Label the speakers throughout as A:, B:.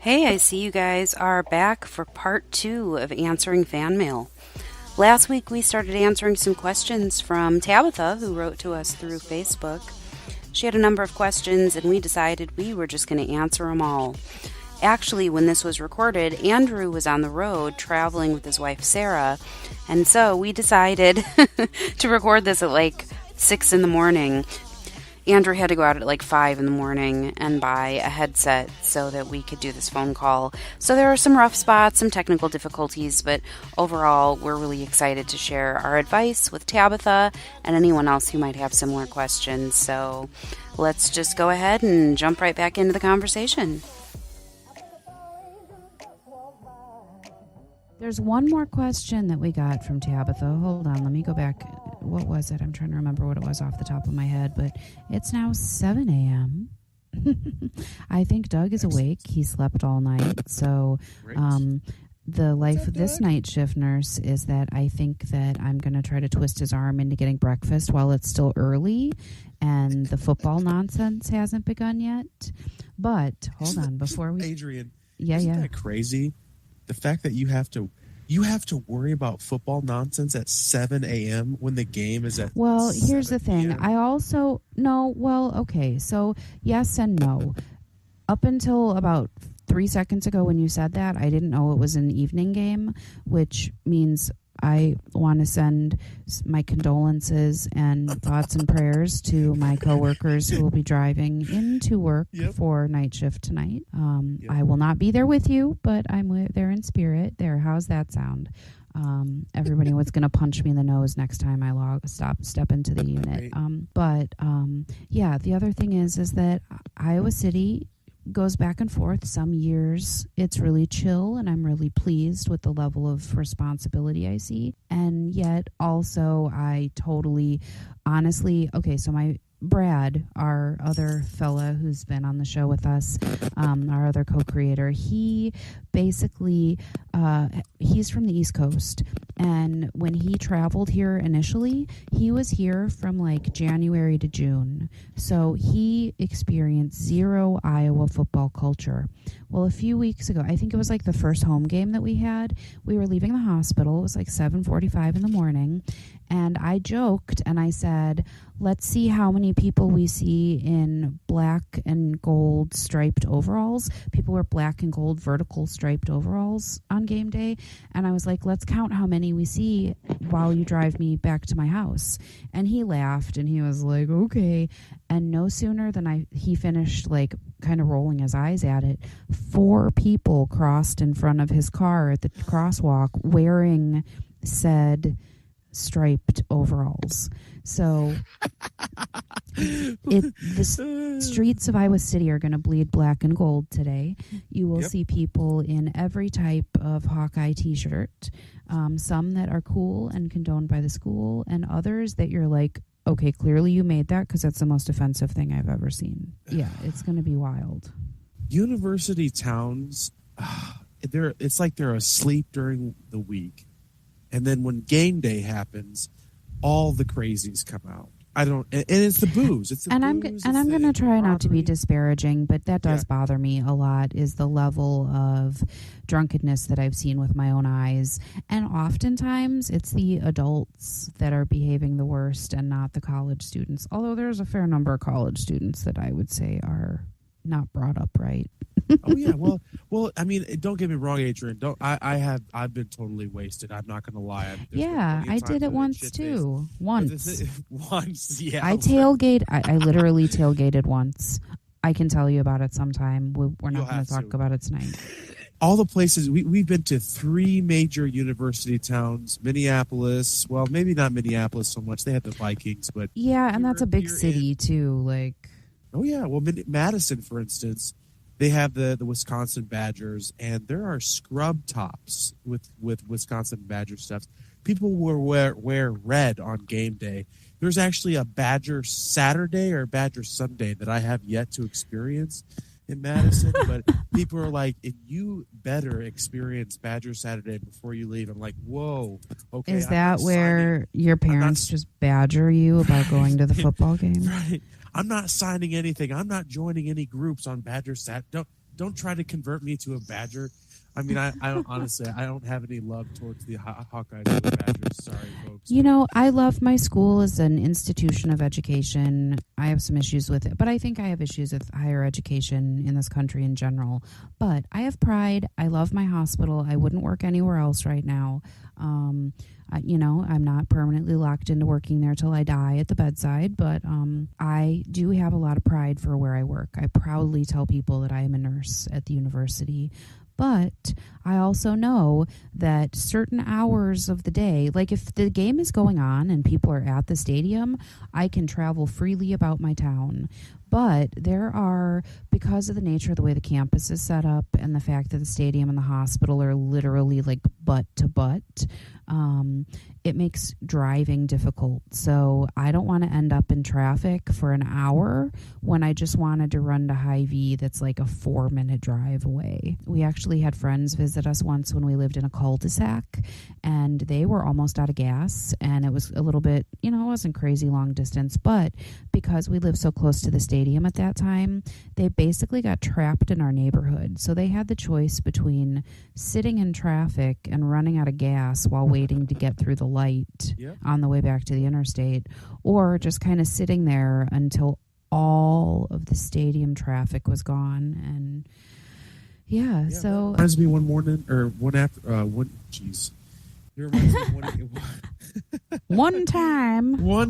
A: Hey, I see you guys are back for part 2 of answering fan mail. Last week we started answering some questions from Tabitha, who wrote to us through Facebook. She had a number of questions, and we decided we were just going to answer them all. Actually, when this was recorded, Andrew was on the road traveling with his wife Sarah, and so we decided to record this at like 6 in the morning. Andrew had to go out at like 5 in the morning and buy a headset so that we could do this phone call. So there are some rough spots, some technical difficulties, but overall, we're really excited to share our advice with Tabitha and anyone else who might have similar questions. So let's just go ahead and jump right back into the conversation.
B: There's one more question that we got from Tabitha. Hold on, let me go back. What was it? I'm trying to remember what it was off the top of my head, but it's now 7 a.m. I think Doug is awake. He slept all night. So the life of this night shift nurse is that I think that I'm going to try to twist his arm into getting breakfast while it's still early and the football nonsense hasn't begun yet. But hold on, before we...
C: Adrian,
B: isn't
C: that crazy? The fact that you have to worry about football nonsense at 7 a.m. when the game is at
B: Well, here's the thing.
C: PM.
B: I also... No, well, okay. So, yes and no. Up until about 3 seconds ago when you said that, I didn't know it was an evening game, which means I want to send my condolences and thoughts and prayers to my coworkers who will be driving into work for night shift tonight. I will not be there with you, but I'm there in spirit. There, how's that sound? Everybody was going to punch me in the nose next time I step into the unit. Yeah, the other thing is that Iowa City goes back and forth. Some years it's really chill and I'm really pleased with the level of responsibility I see. And yet also I totally, honestly, okay, so my Brad, our other fella who's been on the show with us, our other co-creator, he basically, he's from the East Coast. And when he traveled here initially, he was here from like January to June. So he experienced zero Iowa football culture. Well, a few weeks ago, I think it was like the first home game that we had, we were leaving the hospital. It was like 7:45 in the morning. And I joked and I said, let's see how many people we see in black and gold striped overalls. People wear black and gold vertical striped overalls on game day. And I was like, let's count how many we see while you drive me back to my house. And he laughed and he was like, okay. And no sooner than he finished like kind of rolling his eyes at it, 4 people crossed in front of his car at the crosswalk wearing said striped overalls. So the streets of Iowa City are going to bleed black and gold today. You will see people in every type of Hawkeye t-shirt, some that are cool and condoned by the school, and others that you're like, okay, clearly you made that because that's the most offensive thing I've ever seen. Yeah, it's going to be wild.
C: University towns, it's like they're asleep during the week. And then when game day happens, all the crazies come out. And it's the booze. It's the booze.
B: I'm going to try not to be disparaging, but that does bother me a lot, is the level of drunkenness that I've seen with my own eyes. And oftentimes it's the adults that are behaving the worst and not the college students. Although there's a fair number of college students that I would say are not brought up right.
C: Oh yeah, well. I mean, don't get me wrong, Adrian. I've been totally wasted. I'm not going to lie.
B: I did it once too. Once,
C: yeah.
B: I literally tailgated once. I can tell you about it sometime. We're not going to talk about it tonight.
C: All the places we've been to 3 major university towns. Minneapolis. Well, maybe not Minneapolis so much. They have the Vikings, but
B: yeah, and that's a big city too. Like,
C: oh yeah. Well, Madison, for instance. They have the Wisconsin Badgers, and there are scrub tops with Wisconsin Badger stuff. People will wear red on game day. There's actually a Badger Saturday or Badger Sunday that I have yet to experience in Madison, but people are like, you better experience Badger Saturday before you leave. I'm like, whoa, okay.
B: Is that where your parents just badger you about going to the football game?
C: Right. I'm not signing anything. I'm not joining any groups on Badger Sat. Don't try to convert me to a Badger. I mean, I don't honestly, I don't have any love towards the Hawkeyes or the Badgers. Sorry, folks.
B: You know, I love my school as an institution of education. I have some issues with it, but I think I have issues with higher education in this country in general. But I have pride. I love my hospital. I wouldn't work anywhere else right now. You know, I'm not permanently locked into working there till I die at the bedside, but I do have a lot of pride for where I work. I proudly tell people that I am a nurse at the university. But I also know that certain hours of the day, like if the game is going on and people are at the stadium, I can travel freely about my town. But there are, because of the nature of the way the campus is set up and the fact that the stadium and the hospital are literally like butt to butt, it makes driving difficult. So I don't want to end up in traffic for an hour when I just wanted to run to Hy-Vee that's like a 4-minute drive away. We actually had friends visit us once when we lived in a cul-de-sac, and they were almost out of gas, and it was a little bit, you know, it wasn't crazy long distance, but because we lived so close to the stadium at that time, they basically got trapped in our neighborhood. So they had the choice between sitting in traffic and running out of gas while waiting to get through the light on the way back to the interstate, or just kind of sitting there until all of the stadium traffic was gone. And so
C: it reminds me one morning or one after it reminds me
B: one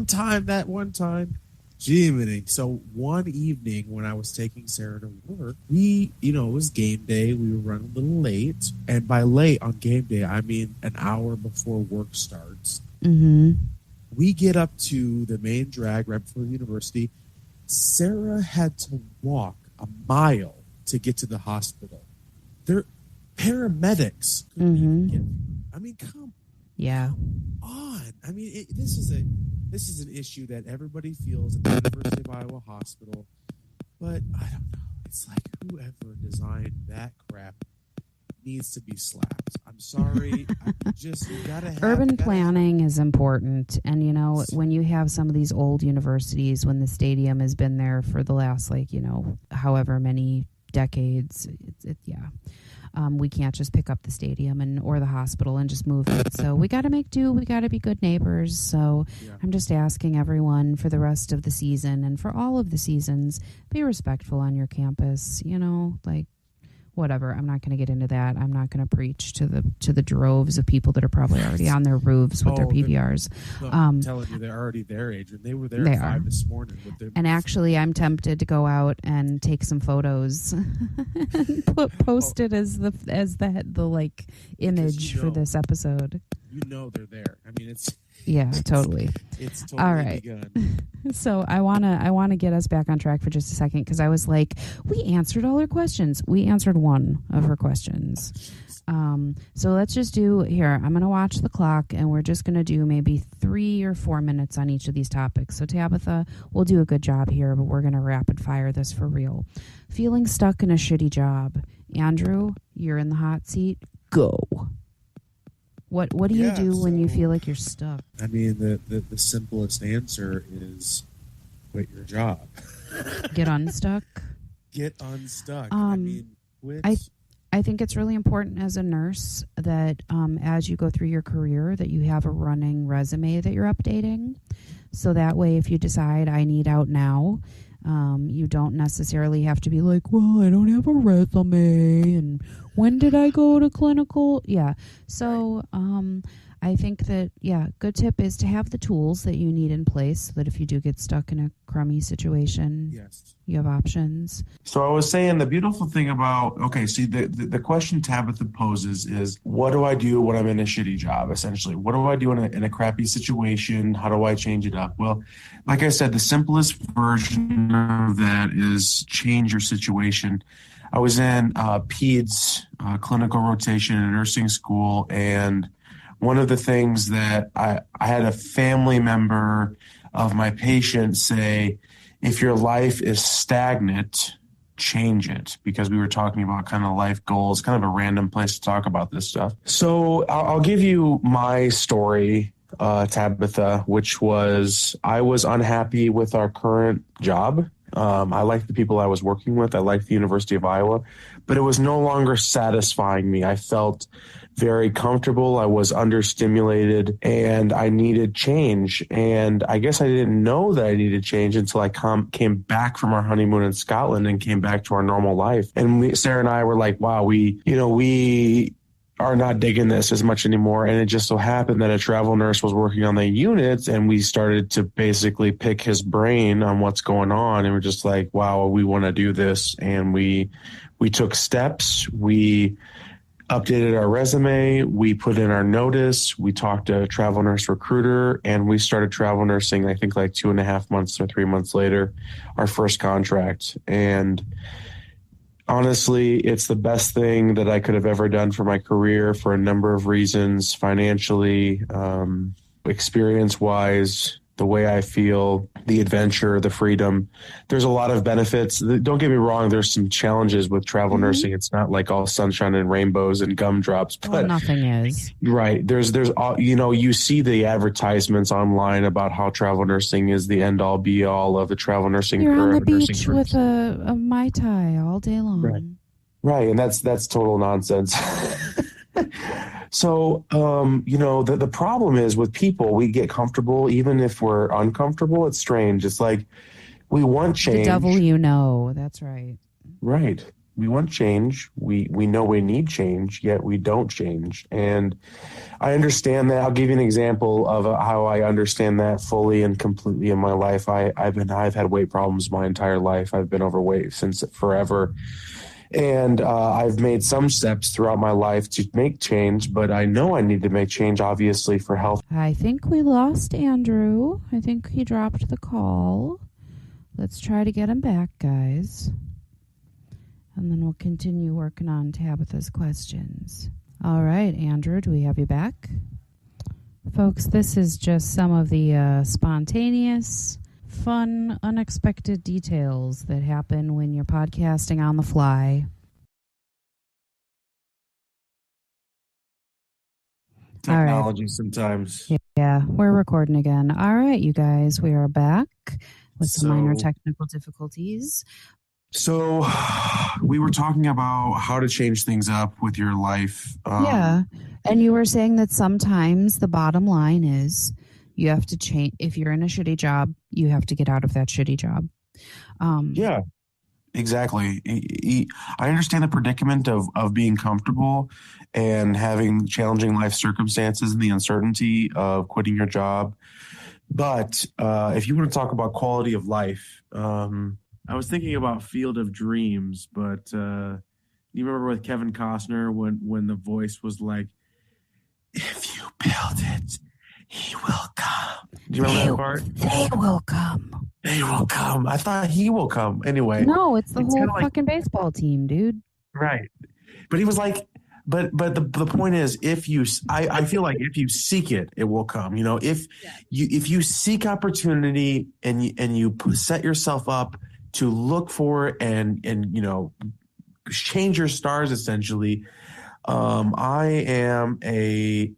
B: time.
C: Jiminy. So one evening when I was taking Sarah to work, it was game day. We were running a little late. And by late on game day, I mean an hour before work starts.
B: Mm-hmm.
C: We get up to the main drag right before the university. Sarah had to walk a mile to get to the hospital. They're paramedics. I mean, come on. I mean, this is an issue that everybody feels at the University of Iowa Hospital, but I don't know. It's like whoever designed that crap needs to be slapped. I'm sorry. You gotta have
B: urban planning is important, and you know, when you have some of these old universities, when the stadium has been there for the last however many decades, we can't just pick up the stadium or the hospital and just move it. So we got to make do. We got to be good neighbors. So I'm just asking everyone for the rest of the season and for all of the seasons, be respectful on your campus. You know, like whatever. I'm not going to get into that. I'm not going to preach to the droves of people that are probably already on their roofs with their PVRs.
C: I'm telling you, they're already there, Adrian. They were there at 5 this morning.
B: And actually, I'm tempted to go out and take some photos and post it as the image for this episode.
C: You know they're there. I mean, it's
B: totally.
C: It's totally
B: all right.
C: begun.
B: So I wanna get us back on track for just a second, because I was like, we answered all her questions. We answered one of her questions. So let's just do here. I'm gonna watch the clock, and we're just gonna do maybe 3 or 4 minutes on each of these topics. So Tabitha, we'll do a good job here, but we're gonna rapid fire this for real. Feeling stuck in a shitty job. Andrew, you're in the hot seat. Go. What do you do when you feel like you're stuck?
C: I mean, the simplest answer is quit your job.
B: Get unstuck?
C: Get unstuck.
B: I think it's really important as a nurse that as you go through your career that you have a running resume that you're updating. So that way, if you decide I need out now, you don't necessarily have to be like, well, I don't have a resume, and when did I go to clinical? Yeah. So I think that, good tip is to have the tools that you need in place so that if you do get stuck in a crummy situation, you have options.
D: So I was saying the beautiful thing about, the question Tabitha poses is, what do I do when I'm in a shitty job, essentially? What do I do in a crappy situation? How do I change it up? Well, like I said, the simplest version of that is change your situation. I was in PEDS clinical rotation in nursing school, and one of the things that I had a family member of my patient say, if your life is stagnant, change it, because we were talking about kind of life goals, kind of a random place to talk about this stuff. So I'll give you my story, Tabitha, which was I was unhappy with our current job. I liked the people I was working with. I liked the University of Iowa, but it was no longer satisfying me. I felt very comfortable. I was understimulated and I needed change. And I guess I didn't know that I needed change until I came back from our honeymoon in Scotland and came back to our normal life. And Sarah and I were like, wow, we are not digging this as much anymore. And it just so happened that a travel nurse was working on the units and we started to basically pick his brain on what's going on. And we're just like, wow, we want to do this. And we took steps. We updated our resume. We put in our notice. We talked to a travel nurse recruiter and we started travel nursing, I think like 2.5 months or 3 months later, our first contract. And honestly, it's the best thing that I could have ever done for my career for a number of reasons, financially, experience-wise, the way I feel, the adventure, the freedom. There's a lot of benefits. Don't get me wrong. There's some challenges with travel nursing. It's not like all sunshine and rainbows and gumdrops, but
B: nothing is.
D: Right. There's you see the advertisements online about how travel nursing is the end all be all of the travel nursing.
B: You're on the beach with a Mai Tai all day long.
D: Right. And that's total nonsense. So, the problem is with people, we get comfortable, even if we're uncomfortable. It's strange. It's like we want change.
B: The devil, that's right.
D: Right. We want change. We know we need change, yet we don't change. And I understand that. I'll give you an example of how I understand that fully and completely in my life. I've had weight problems my entire life. I've been overweight since forever. And I've made some steps throughout my life to make change, but I know I need to make change, obviously, for health.
B: I think we lost Andrew. I think he dropped the call. Let's try to get him back, guys. And then we'll continue working on Tabitha's questions. All right, Andrew, do we have you back? Folks, this is just some of the spontaneous, fun, unexpected details that happen when you're podcasting on the fly.
D: Technology sometimes.
B: Yeah, we're recording again. All right, you guys, we are back with some minor technical difficulties.
D: So we were talking about how to change things up with your life.
B: Yeah, and you were saying that sometimes the bottom line is you have to change. If you're in a shitty job, you have to get out of that shitty job.
D: Yeah, exactly. I understand the predicament of being comfortable and having challenging life circumstances and the uncertainty of quitting your job. But if you want to talk about quality of life, I was thinking about Field of Dreams, but you remember with Kevin Costner when the voice was like, "If you build it, he will come." Do you remember that part?
B: They will come.
D: They will come. I thought he will come. Anyway.
B: No, it's the whole fucking baseball team, dude.
D: Right. But he was like, but the point is, I feel like if you seek it, it will come. You know, if you seek opportunity and you set yourself up to look for it and change your stars, essentially. I am a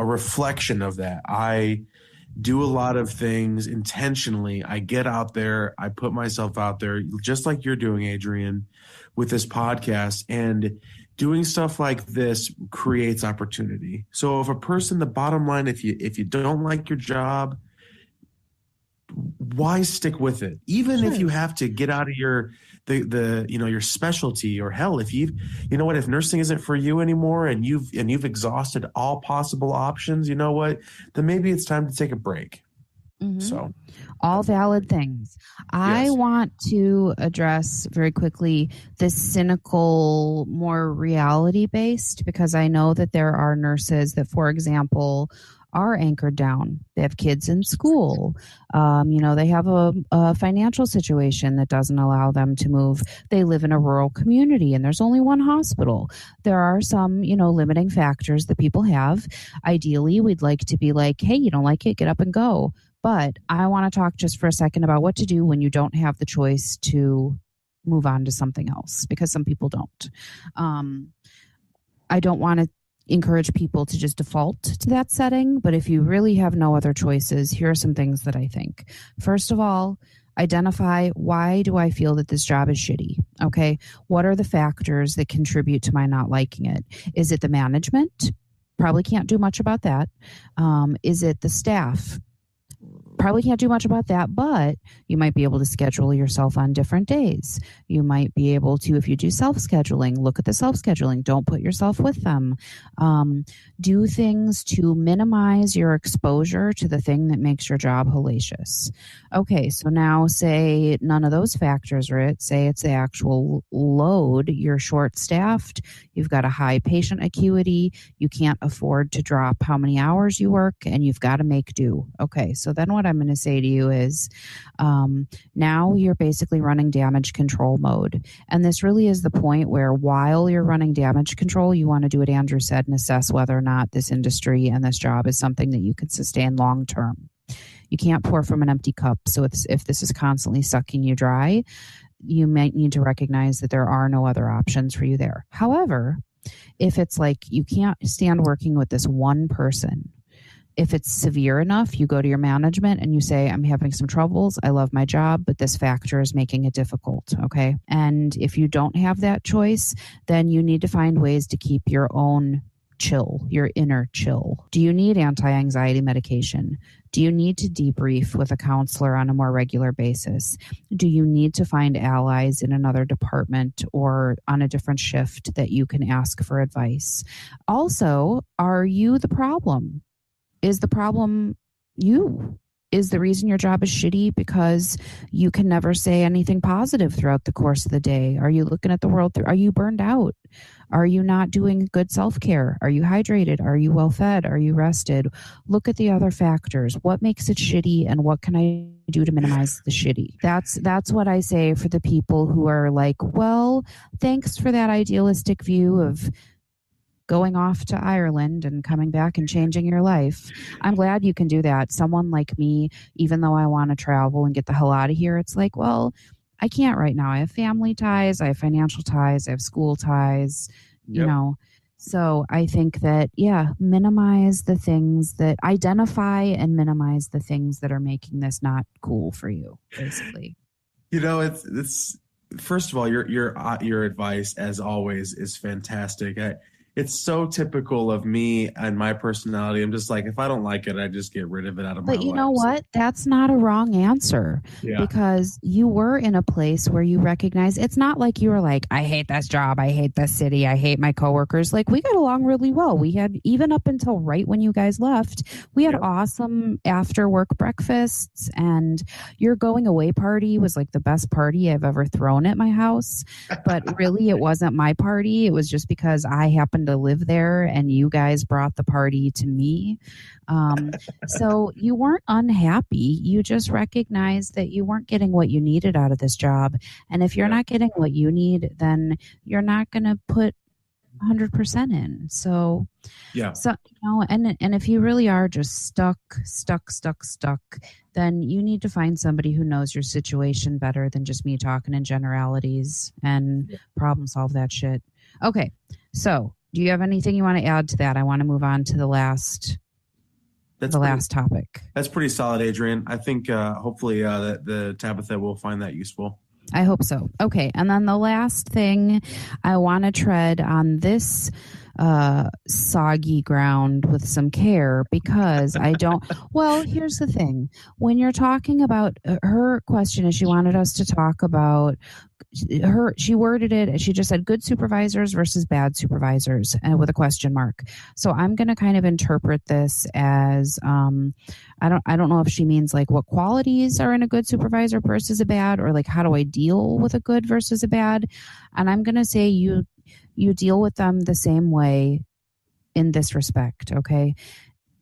D: reflection of that. I do a lot of things intentionally. I get out there. I put myself out there, just like you're doing, Adrian, with this podcast. And doing stuff like this creates opportunity. So if a person, the bottom line, if you don't like your job, why stick with it? Even if you have to get out of your specialty, or hell, if if nursing isn't for you anymore and you've exhausted all possible options, you know what? Then maybe it's time to take a break. Mm-hmm. So
B: all valid things. I want to address very quickly this cynical, more reality based, because I know that there are nurses that, for example, are anchored down. They have kids in school. They have a financial situation that doesn't allow them to move. They live in a rural community and there's only one hospital. There are some, limiting factors that people have. Ideally, we'd like to be like, hey, you don't like it, get up and go. But I want to talk just for a second about what to do when you don't have the choice to move on to something else, because some people don't. I don't want to encourage people to just default to that setting, but if you really have no other choices, here are some things that I think. First of all, identify, why do I feel that this job is shitty? Okay. What are the factors that contribute to my not liking it? Is it the management? Probably can't do much about that. Is it the staff? Probably can't do much about that, but you might be able to schedule yourself on different days. You might be able to, if you do self-scheduling, look at the self-scheduling. Don't put yourself with them. Do things to minimize your exposure to the thing that makes your job hellacious. Okay, so now say none of those factors are it. Say it's the actual load. You're short-staffed. You've got a high patient acuity. You can't afford to drop how many hours you work, and you've got to make do. Okay, so then what I'm going to say to you is now you're basically running damage control mode. And this really is the point where while you're running damage control, you want to do what Andrew said and assess whether or not this industry and this job is something that you can sustain long term. You can't pour from an empty cup. So if this is constantly sucking you dry, you might need to recognize that there are no other options for you there. However, if it's like you can't stand working with this one person, if it's severe enough, you go to your management and you say, I'm having some troubles. I love my job, but this factor is making it difficult. Okay. And if you don't have that choice, then you need to find ways to keep your own chill, your inner chill. Do you need anti-anxiety medication? Do you need to debrief with a counselor on a more regular basis? Do you need to find allies in another department or on a different shift that you can ask for advice? Also, are you the problem? Is the problem you? Is the reason your job is shitty because you can never say anything positive throughout the course of the day? Are you looking at the world through? Are you burned out? Are you not doing good self-care? Are you hydrated? Are you well fed? Are you rested? Look at the other factors. What makes it shitty and what can I do to minimize the shitty? That's what I say for the people who are like, well, thanks for that idealistic view of going off to Ireland and coming back and changing your life. I'm glad you can do that. Someone like me, even though I want to travel and get the hell out of here, it's like, well, I can't right now. I have family ties, I have financial ties, I have school ties, you know. So I think that, minimize the things that, identify and minimize the things that are making this not cool for you, basically.
D: You know, it's first of all, your advice, as always, is fantastic. It's so typical of me and my personality. I'm just like, if I don't like it, I just get rid of it out of my life.
B: But you know what? That's not a wrong answer because you were in a place where you recognize it's not like you were like, I hate this job. I hate this city. I hate my coworkers. Like we got along really well. We had, even up until right when you guys left, we had awesome after work breakfasts, and your going away party was like the best party I've ever thrown at my house. But really it wasn't my party. It was just because I happened to live there and you guys brought the party to me. So you weren't unhappy. You just recognized that you weren't getting what you needed out of this job. And if you're not getting what you need, then you're not going to put 100% in. So, so, you know, and if you really are just stuck, then you need to find somebody who knows your situation better than just me talking in generalities and problem solve that shit. Okay. So, do you have anything you want to add to that? I want to move on to the last topic.
D: That's pretty solid, Adrian. I think hopefully the Tabitha will find that useful.
B: I hope so. Okay. And then the last thing, I want to tread on this soggy ground with some care because I don't, well, here's the thing. When you're talking about her question is she wanted us to talk about she worded it and she just said good supervisors versus bad supervisors with a question mark. So I'm going to kind of interpret this as I don't know if she means like what qualities are in a good supervisor versus a bad, or like how do I deal with a good versus a bad. And I'm going to say you deal with them the same way in this respect. Okay.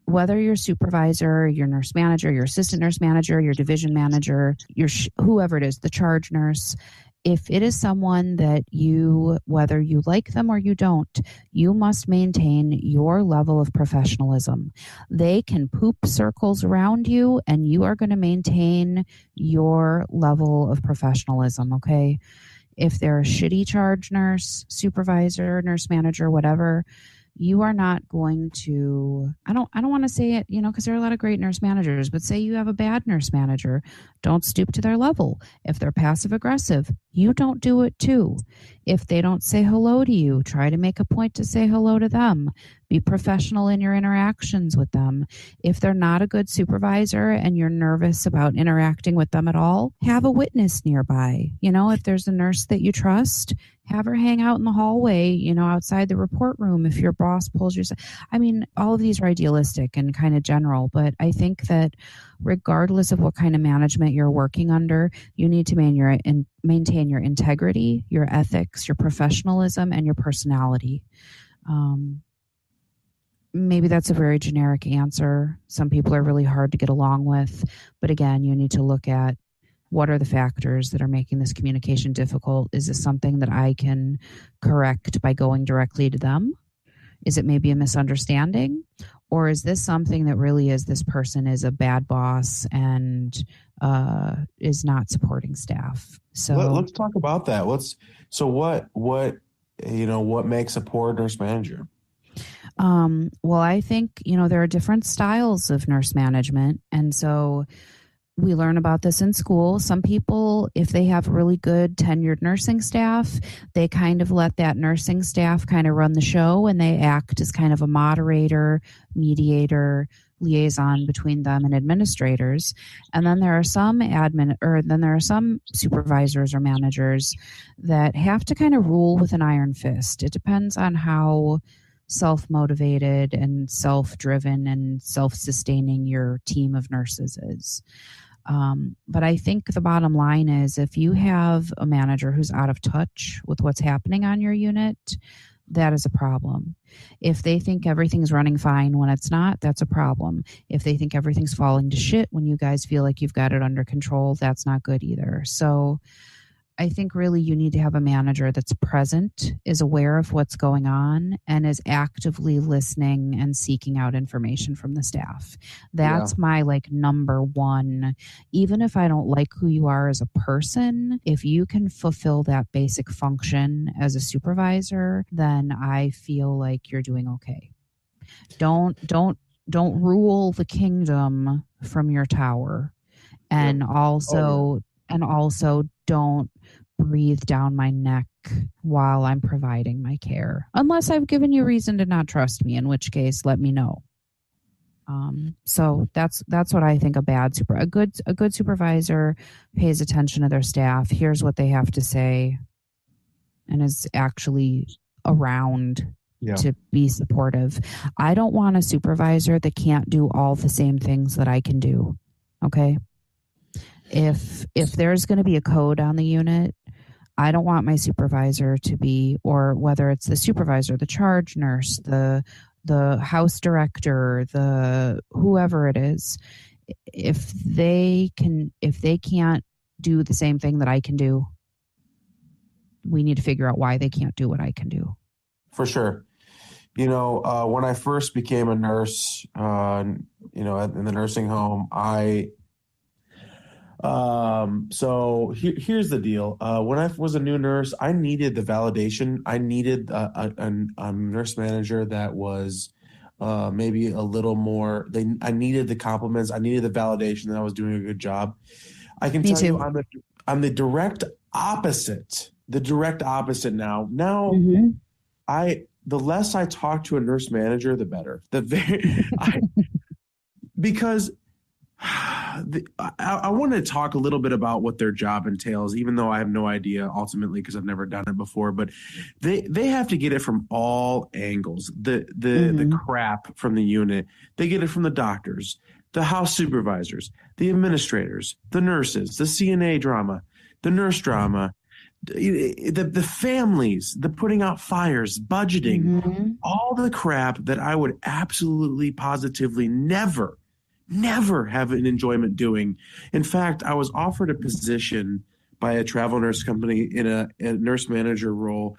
B: Whether your supervisor, your nurse manager, your assistant nurse manager, your division manager, your whoever it is, the charge nurse, if it is someone that you, whether you like them or you don't, you must maintain your level of professionalism. They can poop circles around you and you are going to maintain your level of professionalism, okay? If they're a shitty charge nurse, supervisor, nurse manager, whatever, you are not going to, I don't want to say it, because there are a lot of great nurse managers, but say you have a bad nurse manager, don't stoop to their level. If they're passive aggressive, you don't do it too. If they don't say hello to you, try to make a point to say hello to them. Be professional in your interactions with them. If they're not a good supervisor and you're nervous about interacting with them at all, have a witness nearby. If there's a nurse that you trust, have her hang out in the hallway, outside the report room if your boss pulls your. I mean, all of these are idealistic and kind of general, but I think that regardless of what kind of management you're working under, you need to maintain your integrity, your ethics, your professionalism, and your personality. Maybe that's a very generic answer. Some people are really hard to get along with, but again, you need to look at what are the factors that are making this communication difficult? Is this something that I can correct by going directly to them? Is it maybe a misunderstanding? Or is this something that really is this person is a bad boss and is not supporting staff? So
D: let's talk about that. What makes a poor nurse manager?
B: Well, I think, there are different styles of nurse management. And so we learn about this in school. Some people, if they have really good tenured nursing staff, they kind of let that nursing staff kind of run the show and they act as kind of a moderator, mediator, liaison between them and administrators. And then there are some supervisors or managers that have to kind of rule with an iron fist. It depends on how self-motivated and self-driven and self-sustaining your team of nurses is. But I think the bottom line is if you have a manager who's out of touch with what's happening on your unit, that is a problem. If they think everything's running fine when it's not, that's a problem. If they think everything's falling to shit when you guys feel like you've got it under control, that's not good either. So I think really you need to have a manager that's present, is aware of what's going on, and is actively listening and seeking out information from the staff. That's my number one. Even if I don't like who you are as a person, if you can fulfill that basic function as a supervisor, then I feel like you're doing okay. Don't rule the kingdom from your tower. And also don't breathe down my neck while I'm providing my care, unless I've given you reason to not trust me, in which case let me know. So that's what I think a good supervisor pays attention to their staff, hears what they have to say, and is actually around to be supportive. I don't want a supervisor that can't do all the same things that I can do. Okay. If there's going to be a code on the unit, I don't want my supervisor to be, or whether it's the supervisor, the charge nurse, the house director, the whoever it is, if they can't do the same thing that I can do, we need to figure out why they can't do what I can do. For sure.
D: When I first became a nurse, in the nursing home, here's the deal. When I was a new nurse, I needed the validation. I needed a nurse manager that was maybe a little more. I needed the compliments. I needed the validation that I was doing a good job. I can tell you, I'm the direct opposite. The direct opposite now. Now, the less I talk to a nurse manager, the better. Because I want to talk a little bit about what their job entails, even though I have no idea ultimately because I've never done it before. But they have to get it from all angles. The crap from the unit, they get it from the doctors, the house supervisors, the administrators, the nurses, the CNA drama, the nurse drama, the families, the putting out fires, budgeting, all the crap that I would absolutely positively never have an enjoyment doing. In fact, I was offered a position by a travel nurse company in a nurse manager role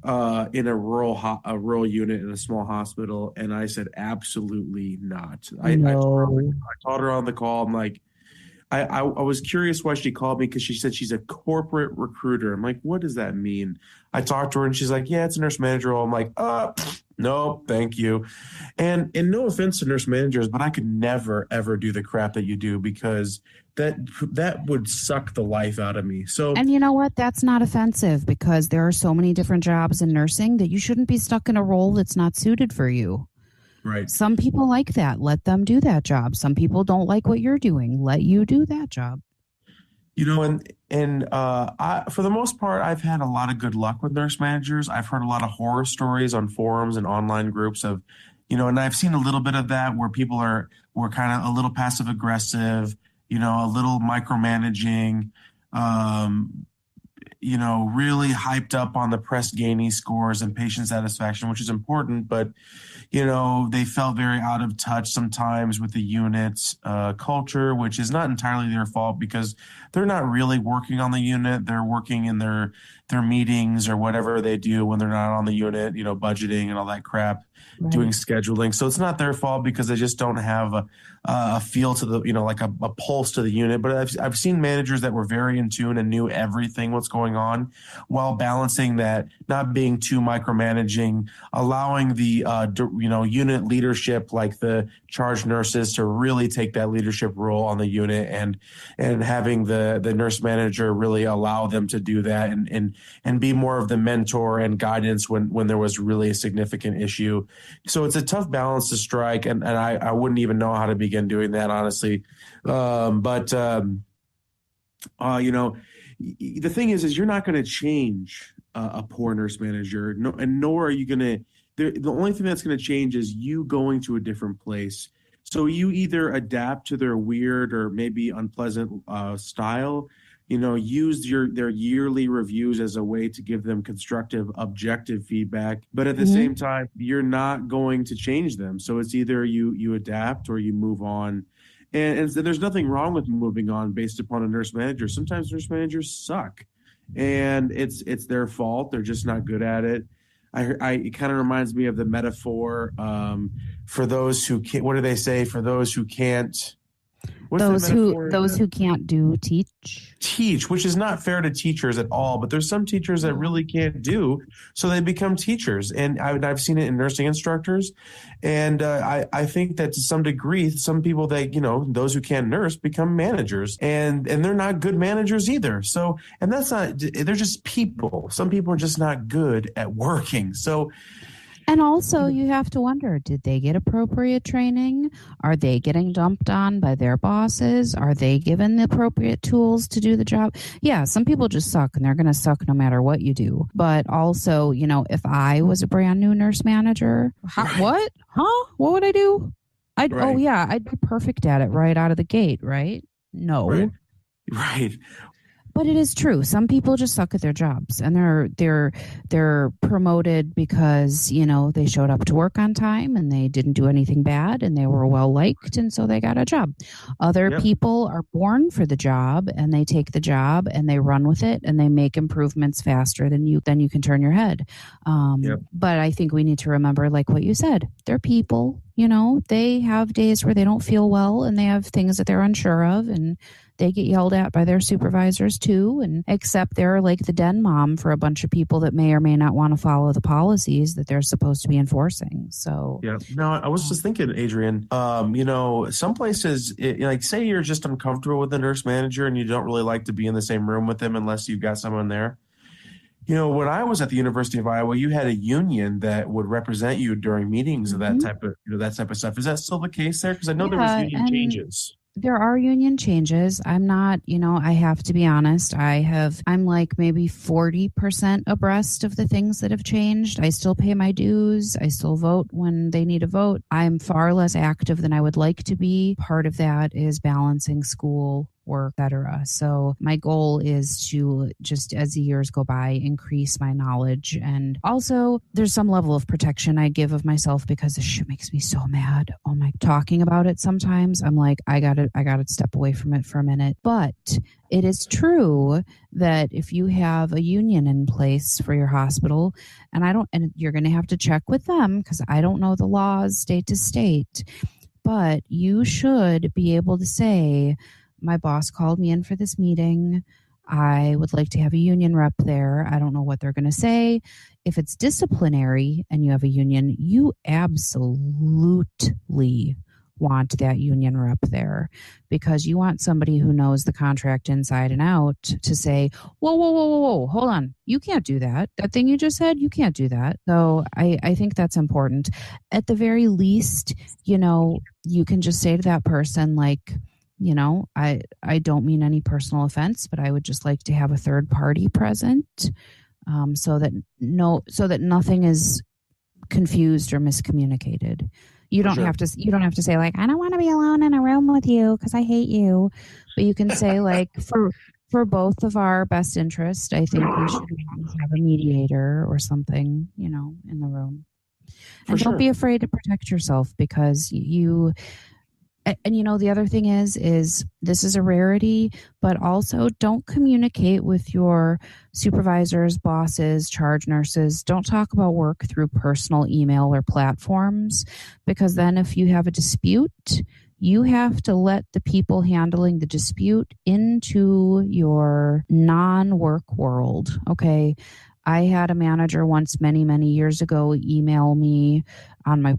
D: in a rural unit in a small hospital, and I said absolutely not. I told her on the call. I'm like, I was curious why she called me, because she said she's a corporate recruiter. I'm like, what does that mean? I talked to her and she's like, yeah, it's a nurse manager role. I'm like, No, thank you. And no offense to nurse managers, but I could never ever do the crap that you do because that would suck the life out of me. So,
B: And you know what? That's not offensive because there are so many different jobs in nursing that you shouldn't be stuck in a role that's not suited for you.
D: right.
B: Some people like that. Let them do that job. Some people don't like what you're doing. Let you do that job.
D: You know, for the most part, I've had a lot of good luck with nurse managers. I've heard a lot of horror stories on forums and online groups of, and I've seen a little bit of that where people were kind of a little passive aggressive, a little micromanaging, really hyped up on the Press Ganey scores and patient satisfaction, which is important, but they felt very out of touch sometimes with the unit's culture, which is not entirely their fault because they're not really working on the unit. They're working in their meetings or whatever they do when they're not on the unit, budgeting and all that crap,
B: Right.
D: doing scheduling. So it's not their fault because they just don't have a feel to the, like a pulse to the unit. But I've seen managers that were very in tune and knew everything what's going on while balancing that, not being too micromanaging, allowing the, unit leadership, like the charge nurses, to really take that leadership role on the unit and having the nurse manager really allow them to do that and be more of the mentor and guidance when there was really a significant issue. So it's a tough balance to strike, and I wouldn't even know how to begin doing that, honestly. The thing is you're not going to change a poor nurse manager, nor are you going to. The only thing that's going to change is you going to a different place. So you either adapt to their weird or maybe unpleasant style, use their yearly reviews as a way to give them constructive, objective feedback. But at the same time, you're not going to change them. So it's either you adapt or you move on. And there's nothing wrong with moving on based upon a nurse manager. Sometimes nurse managers suck, and it's their fault. They're just not good at it. It kind of reminds me of the metaphor for those who can't. What do they say? For those who can't.
B: Those who can't do teach,
D: which is not fair to teachers at all. But there's some teachers that really can't do, so they become teachers. And I've seen it in nursing instructors, and I think that to some degree, some people that those who can't nurse become managers, and they're not good managers either. So, and that's not. They're just people. Some people are just not good at working. So.
B: And also, you have to wonder, did they get appropriate training? Are they getting dumped on by their bosses? Are they given the appropriate tools to do the job? Yeah, some people just suck, and they're going to suck no matter what you do. But also, if I was a brand new nurse manager, what? Huh? What would I do? I'd be perfect at it right out of the gate, right? No.
D: Right.
B: But it is true. Some people just suck at their jobs, and they're promoted because they showed up to work on time and they didn't do anything bad and they were well liked, and so they got a job. Other people are born for the job and they take the job and they run with it and they make improvements faster than you can turn your head. But I think we need to remember, like what you said, they're people. They have days where they don't feel well and they have things that they're unsure of, and they get yelled at by their supervisors too, and except they're like the den mom for a bunch of people that may or may not want to follow the policies that they're supposed to be enforcing. So
D: no, I was just thinking, Adrian, some places, like say you're just uncomfortable with the nurse manager and you don't really like to be in the same room with them unless you've got someone there. When I was at the University of Iowa, you had a union that would represent you during meetings of that type of stuff. Is that still the case there? Because I know there was union changes.
B: There are union changes. I'm not, I have to be honest. I'm like maybe 40% abreast of the things that have changed. I still pay my dues. I still vote when they need a vote. I'm far less active than I would like to be. Part of that is balancing school, work, etc. So my goal is to just, as the years go by, increase my knowledge. And also there's some level of protection I give of myself because this shit makes me so mad. Oh my, talking about it sometimes I'm like, I gotta step away from it for a minute. But it is true that if you have a union in place for your hospital, and you're going to have to check with them because I don't know the laws state to state, but you should be able to say, my boss called me in for this meeting. I would like to have a union rep there. I don't know what they're going to say. If it's disciplinary and you have a union, you absolutely want that union rep there, because you want somebody who knows the contract inside and out to say, whoa, whoa, whoa, whoa, whoa, hold on. You can't do that. That thing you just said, you can't do that. So I think that's important. At the very least, you can just say to that person, like, I don't mean any personal offense, but I would just like to have a third party present, so that nothing is confused or miscommunicated. You don't have to say, like, I don't want to be alone in a room with you because I hate you. But you can say, like, for both of our best interest, I think we should have a mediator or something, in the room. And don't be afraid to protect yourself, because the other thing is this is a rarity, but also don't communicate with your supervisors, bosses, charge nurses. Don't talk about work through personal email or platforms, because then if you have a dispute, you have to let the people handling the dispute into your non-work world. Okay. I had a manager once many, many years ago email me on my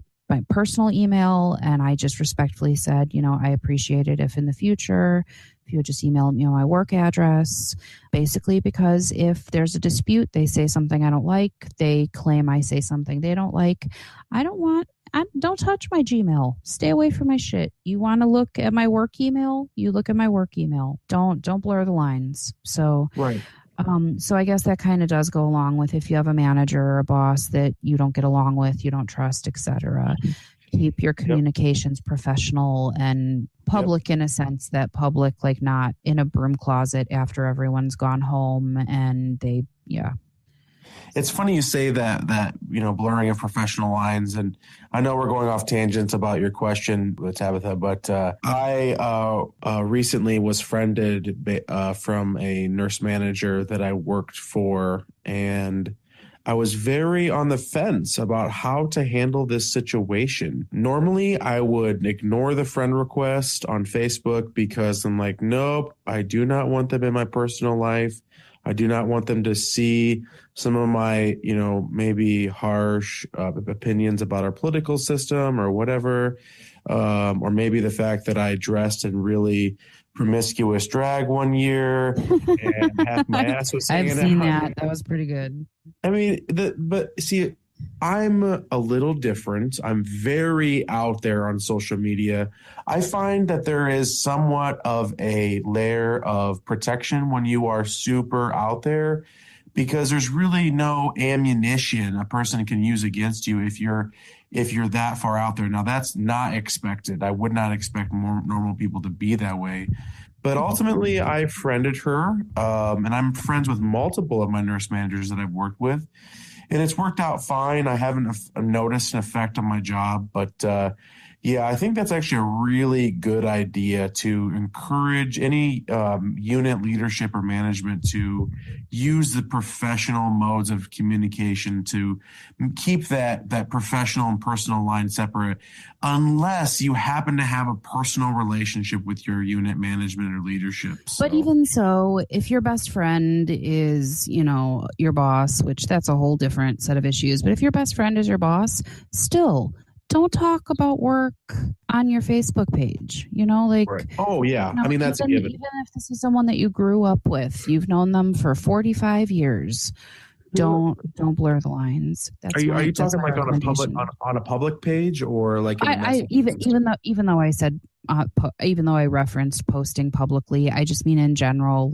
B: personal email, and I just respectfully said, I appreciate it if in the future, if you would just email me on my work address, basically because if there's a dispute, they say something I don't like, they claim I say something they don't like, don't touch my Gmail. Stay away from my shit. You want to look at my work email? You look at my work email. Don't blur the lines. So,
D: right.
B: So I guess that kind of does go along with if you have a manager or a boss that you don't get along with, you don't trust, etc. Keep your communications professional and public, in a sense that public, like not in a broom closet after everyone's gone home and
D: It's funny you say that blurring of professional lines, and I know we're going off tangents about your question with Tabitha, but I recently was friended from a nurse manager that I worked for, and I was very on the fence about how to handle this situation. Normally, I would ignore the friend request on Facebook because I'm like, nope, I do not want them in my personal life. I do not want them to see some of my, maybe harsh opinions about our political system or whatever, or maybe the fact that I dressed in really promiscuous drag one year and half my ass was hanging out.
B: I've seen that. That was pretty good.
D: I mean, but see, I'm a little different. I'm very out there on social media. I find that there is somewhat of a layer of protection when you are super out there, because there's really no ammunition a person can use against you if you're that far out there. Now, that's not expected. I would not expect more normal people to be that way. But ultimately, I friended her, and I'm friends with multiple of my nurse managers that I've worked with. And it's worked out fine. I haven't noticed an effect on my job. But I think that's actually a really good idea to encourage any unit leadership or management to use the professional modes of communication to keep that professional and personal line separate, unless you happen to have a personal relationship with your unit management or leadership. So.
B: But even so, if your best friend is, your boss, which that's a whole different set of issues, but if your best friend is your boss, still don't talk about work on your Facebook page,
D: Right. Oh, yeah. I mean, that's a given.
B: Even if this is someone that you grew up with, you've known them for 45 years, don't blur the lines.
D: Are you talking like on a public page or like
B: even though I said even though I referenced posting publicly, I just mean in general,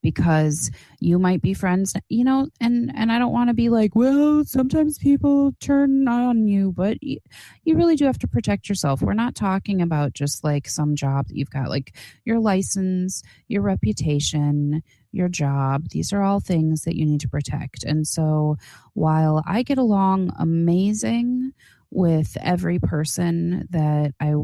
B: because you might be friends, and I don't want to be like, well, sometimes people turn on you, but you really do have to protect yourself. We're not talking about just like some job that you've got, like your license, your reputation, your job. These are all things that you need to protect. And so while I get along amazing with every person that I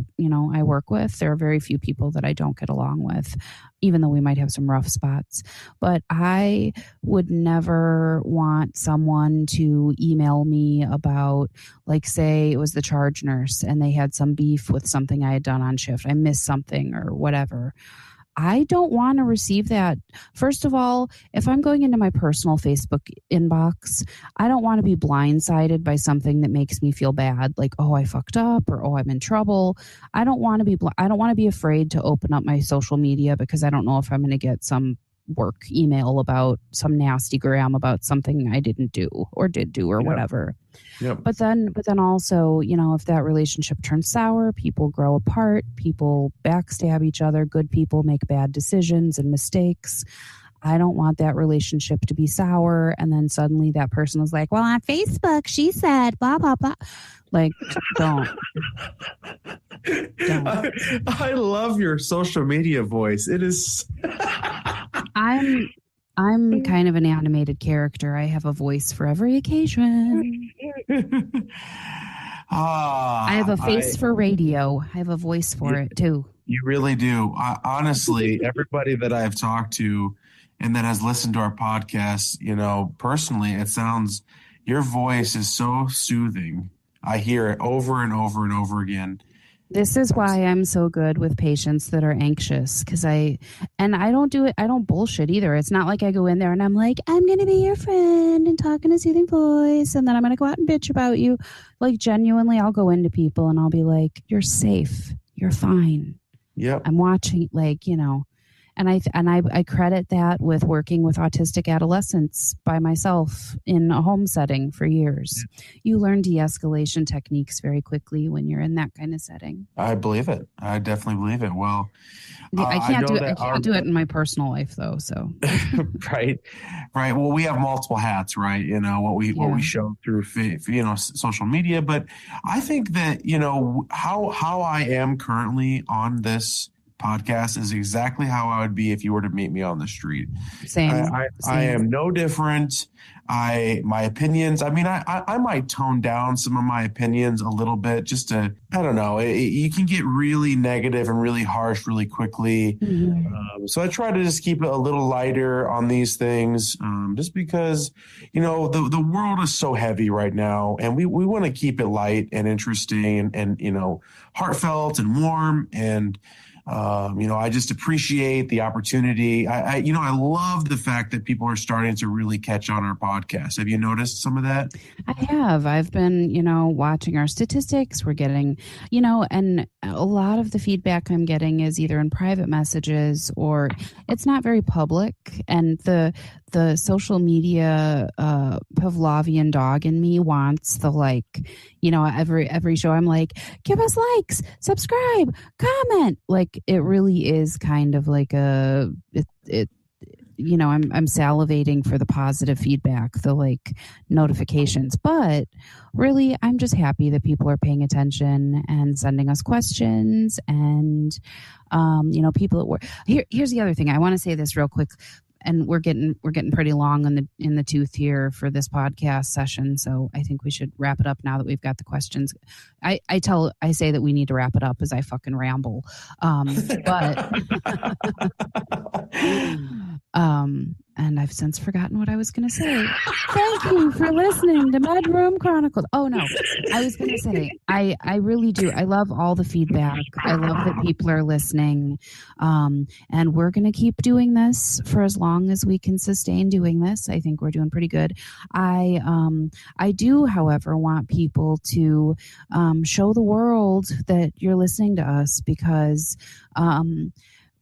B: work with, there are very few people that I don't get along with, even though we might have some rough spots. But I would never want someone to email me about, like, say it was the charge nurse and they had some beef with something I had done on shift. I missed something or whatever. I don't want to receive that. First of all, if I'm going into my personal Facebook inbox, I don't want to be blindsided by something that makes me feel bad, like, oh, I fucked up, or oh, I'm in trouble. I don't want to be afraid to open up my social media because I don't know if I'm going to get some work email about some nasty gram about something I didn't do or did do or whatever.
D: Yep.
B: But then also, if that relationship turns sour, people grow apart, people backstab each other, good people make bad decisions and mistakes. I don't want that relationship to be sour. And then suddenly that person was like, well, on Facebook, she said, blah, blah, blah. Like, don't.
D: I love your social media voice. It is.
B: I'm kind of an animated character. I have a voice for every occasion. I have a face for radio. I have a voice for it too.
D: You really do. Honestly, everybody that I've talked to and that has listened to our podcast, personally, it sounds, your voice is so soothing. I hear it over and over and over again.
B: This is why I'm so good with patients that are anxious, because I don't bullshit either. It's not like I go in there and I'm like, I'm going to be your friend and talk in a soothing voice, and then I'm going to go out and bitch about you. Like, genuinely, I'll go into people and I'll be like, you're safe. You're fine.
D: Yep.
B: I'm watching, and I credit that with working with autistic adolescents by myself in a home setting for years. You learn de-escalation techniques very quickly when you're in that kind of setting.
D: I believe it. I definitely believe it. Well,
B: I can't do it in my personal life though. So
D: right. Well, we have multiple hats, right? What we show through social media, but I think that how I am currently on this podcast is exactly how I would be if you were to meet me on the street.
B: Same.
D: I am no different. My opinions, I might tone down some of my opinions a little bit just to, I don't know, you can get really negative and really harsh really quickly. Mm-hmm. So I try to just keep it a little lighter on these things, just because, the world is so heavy right now, and we want to keep it light and interesting and heartfelt and warm. And I just appreciate the opportunity. I love the fact that people are starting to really catch on our podcast. Have you noticed some of that?
B: I have. I've been, watching our statistics. We're getting, and a lot of the feedback I'm getting is either in private messages or it's not very public. And the social media Pavlovian dog in me wants the every show I'm like, give us likes, subscribe, comment. Like, it really is kind of like I'm salivating for the positive feedback, the notifications, but really I'm just happy that people are paying attention and sending us questions and people at work. Here's the other thing. I want to say this real quick. And we're getting pretty long in the tooth here for this podcast session, so I think we should wrap it up now that we've got the questions. I say that we need to wrap it up as I fucking ramble, but and I've since forgotten what I was going to say. Thank you for listening to Bedroom Chronicles. Oh no, I was going to say I really do. I love all the feedback. I love that people are listening, and we're going to keep doing this for as long as we can sustain doing this. I think we're doing pretty good. I do, however, want people to show the world that you're listening to us, because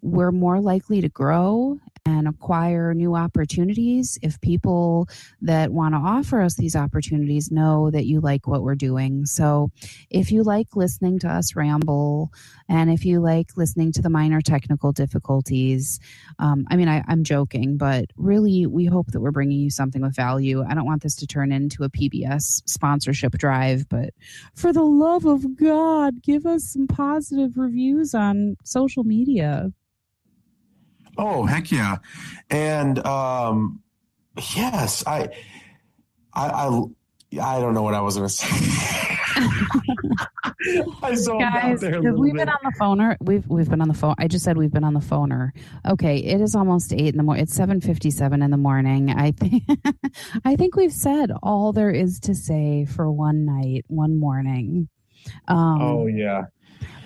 B: we're more likely to grow and acquire new opportunities if people that want to offer us these opportunities know that you like what we're doing. So if you like listening to us ramble, and if you like listening to the minor technical difficulties, I'm joking, but really we hope that we're bringing you something with value. I don't want this to turn into a PBS sponsorship drive, but for the love of God, give us some positive reviews on social media.
D: Oh, heck yeah. And yes, I don't know what I was going to say. I zoned out there a little
B: we've
D: bit.
B: Been on the phone, or we've been on the phone. I just said we've been on the phone. Okay, it is almost 8 in the morning. It's 7:57 in the morning. I think we've said all there is to say for one night, one morning.
D: Oh yeah.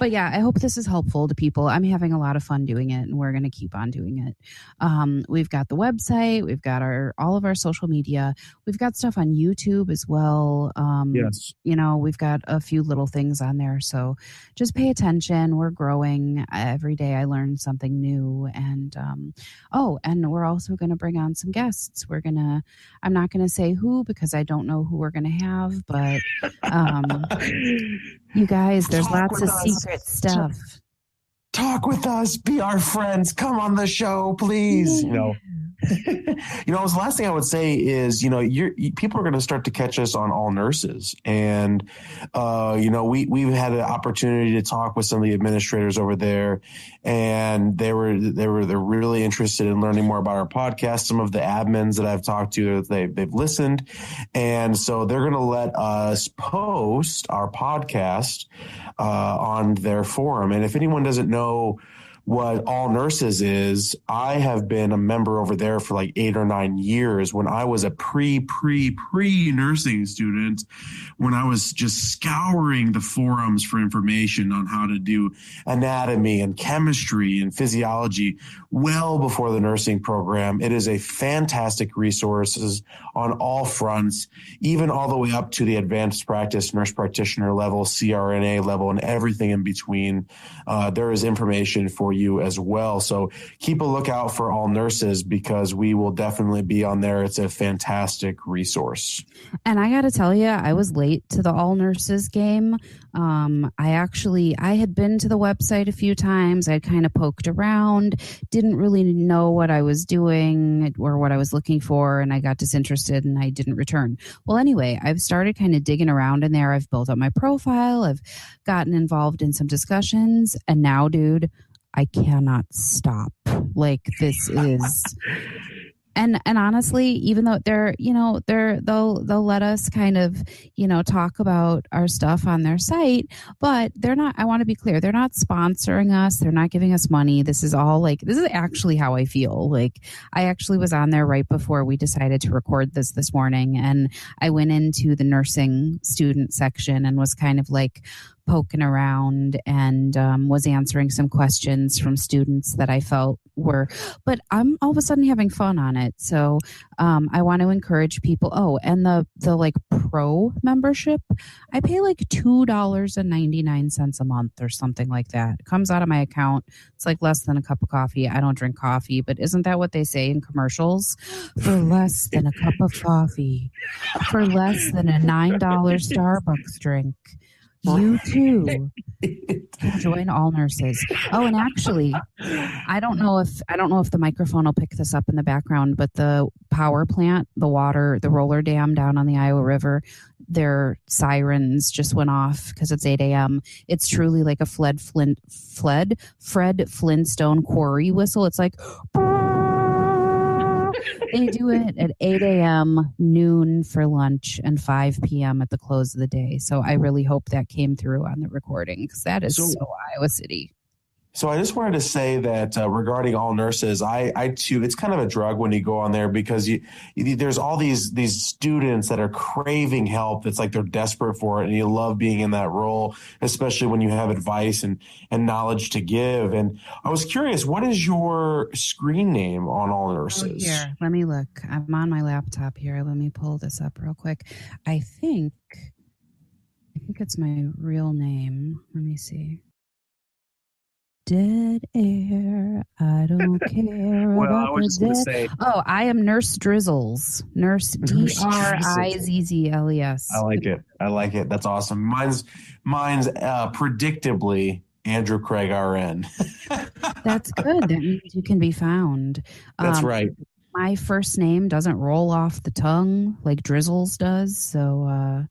B: But yeah, I hope this is helpful to people. I'm having a lot of fun doing it, and we're going to keep on doing it. We've got the website, we've got all of our social media, we've got stuff on YouTube as well.
C: Yes.
B: We've got a few little things on there, so just pay attention. We're growing every day. I learn something new, and and we're also going to bring on some guests. I'm not going to say who because I don't know who we're going to have, but you guys, there's lots of secret stuff.
D: Talk with us, be our friends, come on the show, please. The last thing I would say is, people are going to start to catch us on AllNurses, and we've had an opportunity to talk with some of the administrators over there, and they're really interested in learning more about our podcast. Some of the admins that I've talked to, they've listened, and so they're going to let us post our podcast on their forum. And if anyone doesn't know what AllNurses is, I have been a member over there for like 8 or 9 years when I was a pre-nursing student, when I was just scouring the forums for information on how to do anatomy and chemistry and physiology well before the nursing program. It is a fantastic resource on all fronts, even all the way up to the advanced practice nurse practitioner level, CRNA level, and everything in between. There is information for you as well. So keep a lookout for AllNurses because we will definitely be on there. It's a fantastic resource.
B: And I got to tell you, I was late to the AllNurses game. I had been to the website a few times. I'd kind of poked around, didn't really know what I was doing or what I was looking for, and I got disinterested and I didn't return. Well, anyway, I've started kind of digging around in there. I've built up my profile. I've gotten involved in some discussions, and now, dude, I cannot stop. Like, this is... And honestly, even though they'll let us kind of, talk about our stuff on their site, but they're not, I want to be clear, they're not sponsoring us. They're not giving us money. This is actually how I feel. Like, I actually was on there right before we decided to record this morning. And I went into the nursing student section and was kind of like poking around and was answering some questions from students that I felt but I'm all of a sudden having fun on it. So I want to encourage people. Oh, and the like pro membership, I pay like $2.99 a month or something like that. It comes out of my account. It's like less than a cup of coffee. I don't drink coffee, but isn't that what they say in commercials? For less than a cup of coffee, for less than a $9 Starbucks drink, you too can join AllNurses. Oh, and actually, I don't know if the microphone will pick this up in the background, but the power plant, the roller dam down on the Iowa River, their sirens just went off because it's 8 a.m. It's truly like a Fred Flintstone quarry whistle. It's like... They do it at 8 a.m., noon for lunch, and 5 p.m. at the close of the day. So I really hope that came through on the recording because that is so Iowa City.
D: So I just wanted to say that regarding AllNurses, I too, it's kind of a drug when you go on there because there's all these students that are craving help. It's like they're desperate for it, and you love being in that role, especially when you have advice and knowledge to give. And I was curious, what is your screen name on AllNurses?
B: Oh, here, let me look. I'm on my laptop here. Let me pull this up real quick. I think it's my real name. Let me see. Dead air, I don't care
C: well,
B: about
C: I was
B: the
C: just
B: dead.
C: say,
B: I am Nurse Drizzles. Nurse Drizzles.
D: I like it. That's awesome. Mine's predictably Andrew Craig RN.
B: That's good. That means you can be found.
D: That's right.
B: My first name doesn't roll off the tongue like Drizzles does, so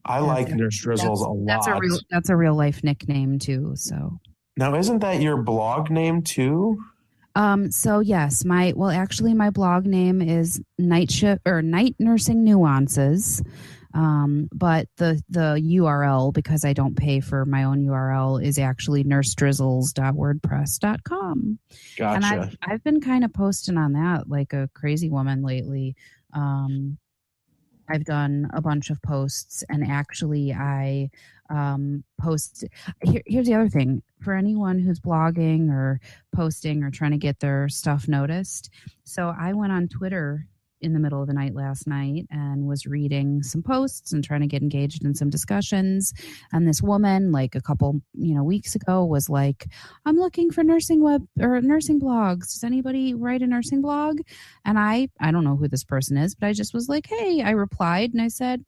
D: I like Nurse Drizzles a lot.
B: That's a real life nickname too. So.
D: Now, isn't that your blog name too?
B: So yes, my blog name is Night Nursing Nuances. But the URL, because I don't pay for my own URL, is actually nursedrizzles.wordpress.com.
D: Gotcha.
B: And I've been kind of posting on that like a crazy woman lately. I've done a bunch of posts, and actually I post. Here's the other thing. For anyone who's blogging or posting or trying to get their stuff noticed. So I went on Twitter in the middle of the night last night and was reading some posts and trying to get engaged in some discussions. And this woman, like a couple, weeks ago, was like, "I'm looking for nursing web or nursing blogs. Does anybody write a nursing blog?" And I don't know who this person is, but I just was like, "Hey," I replied and I said,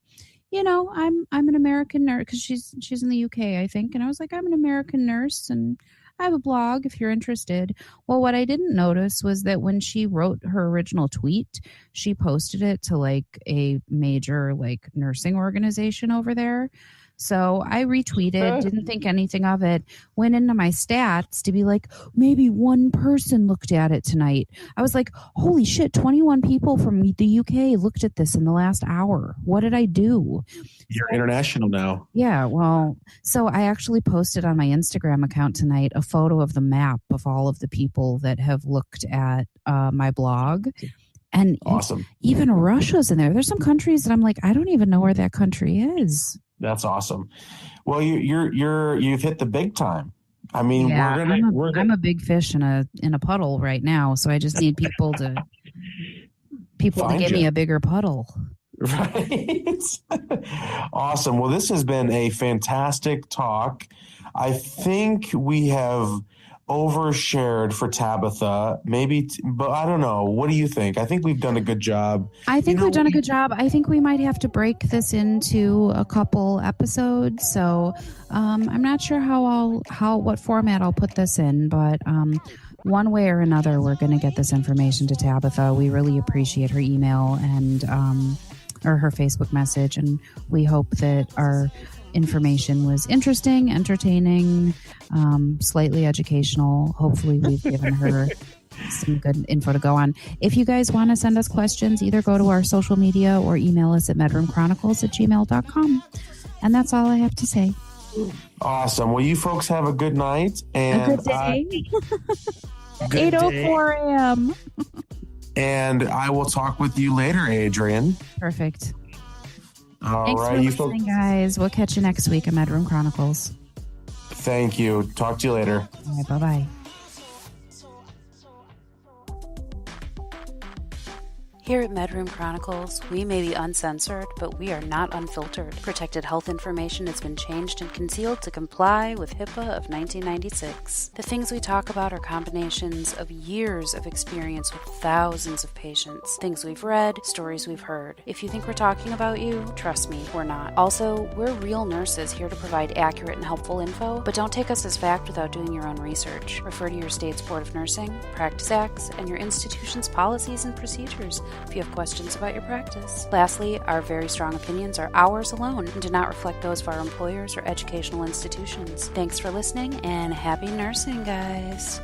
B: I'm an American nurse, because she's in the UK, I think. And I was like, "I'm an American nurse and I have a blog if you're interested." Well, what I didn't notice was that when she wrote her original tweet, she posted it to like a major like nursing organization over there. So I retweeted, didn't think anything of it, went into my stats to be like, maybe one person looked at it tonight. I was like, holy shit, 21 people from the UK looked at this in the last hour. What did I do?
D: You're international now.
B: Yeah, well, so I actually posted on my Instagram account tonight a photo of the map of all of the people that have looked at my blog. And
D: awesome.
B: Even Russia's in there. There's some countries that I'm like, I don't even know where that country is.
D: That's awesome. Well, you've hit the big time. I mean,
B: yeah, I'm a big fish in a puddle right now, so I just need people to give me a bigger puddle.
D: Right. Awesome. Well, this has been a fantastic talk. I think we have overshared for Tabitha, maybe, but I don't know. What do you think? I think we've done a good job.
B: I think we've done a good job. I think we might have to break this into a couple episodes. So I'm not sure what format I'll put this in, but one way or another, we're going to get this information to Tabitha. We really appreciate her email and or her Facebook message, and we hope that our information was interesting, entertaining, slightly educational. Hopefully we've given her some good info to go on. If you guys want to send us questions, either go to our social media or email us at medroomchronicles@gmail.com. And that's all I have to say.
D: Awesome. Well, you folks have a good night. And
B: a good day. 8:04 a.m.
D: And I will talk with you later, Adrian.
B: Perfect.
D: All right,
B: Thanks for listening, guys. We'll catch you next week on Medroom Chronicles.
D: Thank you. Talk to you later.
B: All right, bye-bye.
A: Here at Medroom Chronicles, we may be uncensored, but we are not unfiltered. Protected health information has been changed and concealed to comply with HIPAA of 1996. The things we talk about are combinations of years of experience with thousands of patients, things we've read, stories we've heard. If you think we're talking about you, trust me, we're not. Also, we're real nurses here to provide accurate and helpful info, but don't take us as fact without doing your own research. Refer to your state's Board of Nursing, Practice Acts, and your institution's policies and procedures if you have questions about your practice. Lastly, our very strong opinions are ours alone and do not reflect those of our employers or educational institutions. Thanks for listening, and happy nursing, guys.